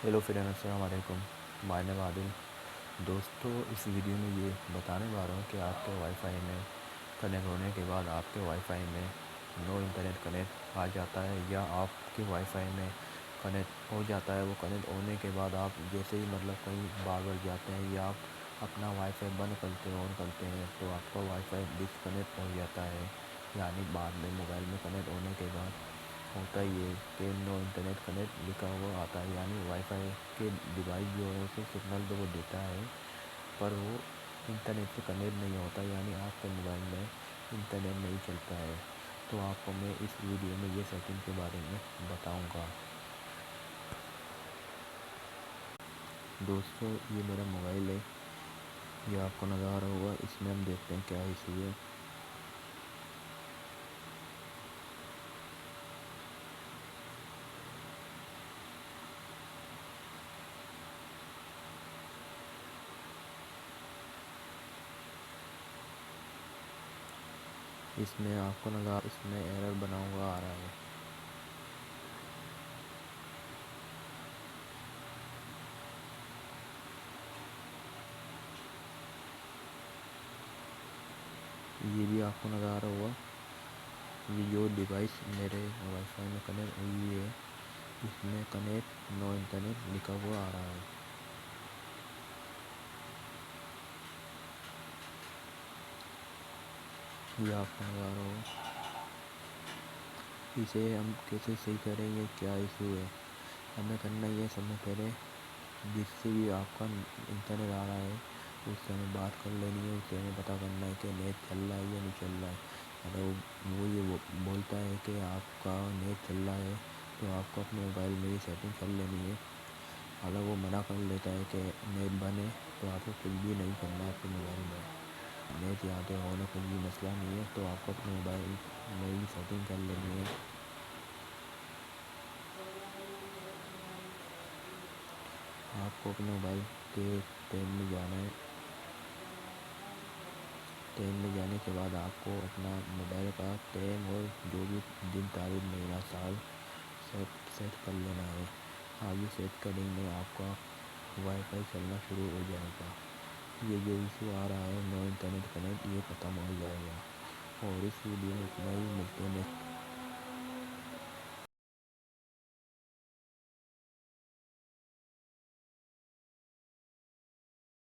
Hello friend, السلام علیکم۔ مائی نیم عادل۔ دوستو، اس ویڈیو میں یہ بتانے والا ہوں کہ آپ کے وائی فائی میں کنیکٹ ہونے کے بعد آپ کے وائی فائی میں نو انٹرنیٹ کنیکٹ آ جاتا ہے، یا آپ کے وائی فائی میں کنیکٹ ہو جاتا ہے۔ وہ کنیکٹ ہونے کے بعد آپ جیسے ہی کہیں باہر جاتے ہیں یا آپ اپنا وائی فائی بند کرتے ہیں آن کرتے ہیں تو آپ کا وائی فائی ڈسکنیکٹ ہو جاتا ہے، یعنی بعد میں موبائل میں کنیکٹ ہونے کے بعد ہوتا ہی ہے کہ نو انٹرنیٹ کنیکٹ لکھا ہوا آتا ہے، یعنی وائی فائی کے ڈیوائس جو ہے اسے سگنل تو وہ دیتا ہے پر وہ انٹرنیٹ سے کنیکٹ نہیں ہوتا، یعنی آپ کے موبائل میں انٹرنیٹ نہیں چلتا ہے۔ تو آپ کو میں اس ویڈیو میں یہ سیٹنگ کے بارے میں بتاؤں گا۔ دوستو، یہ میرا موبائل ہے، یہ آپ کو نظر آ رہا ہوگا۔ اس میں ہم دیکھتے ہیں کیا ایشو ہے۔ اس میں آپ کو نظر اس میں ایرر بنا ہوا آ رہا ہے۔ یہ بھی آپ کو نظر آ رہا ہوگا، یہ جو ڈیوائس میرے وائی فائی میں کنیکٹ ہوئی ہے اس میں کنیکٹ نو انٹرنیٹ لکھا ہوا آ رہا ہے۔ یہ آپ کو نظر آ رہا ہوگا۔ اسے ہم کیسے صحیح کریں گے، کیا ایشو ہے؟ ہمیں کرنا یہ سب سے پہلے جس سے بھی آپ کا انٹرنیٹ آ رہا ہے اس سے ہمیں بات کر لینی ہے، اس سے ہمیں پتہ کرنا ہے کہ نیٹ چل رہا ہے یا نہیں چل رہا ہے۔ اگر وہ یہ بولتا ہے کہ آپ کا نیٹ چل رہا ہے تو آپ کو اپنے موبائل میں یہ سیٹنگ کر لینی ہے۔ اگر وہ منع کر لیتا ہے کہ نیٹ بند ہے تو آپ کو کچھ بھی نہیں کرنا ہے اپنے موبائل میں۔ نیٹ یہاں ہونا کچھ بھی مسئلہ نہیں ہے، تو آپ کو اپنے موبائل میں یہ سیٹنگ کر لینی ہے۔ آپ کو اپنے موبائل کے ٹیم میں جانا ہے۔ ٹیم میں جانے کے بعد آپ کو اپنا موبائل کا ٹیم اور جو بھی دن تاریخ مہینہ سال سیٹ کر لینا ہے۔ آپ یہ سیٹ کریں گے آپ کا وائی فائی چلنا شروع ہو جائے گا۔ یہ جو ایشو آ رہا ہے نو انٹرنیٹ کنیکٹ، یہ ختم ہو جائے گا۔ اور اس ویڈیو میں اتنا ہی، ملتے ہیں نیکسٹ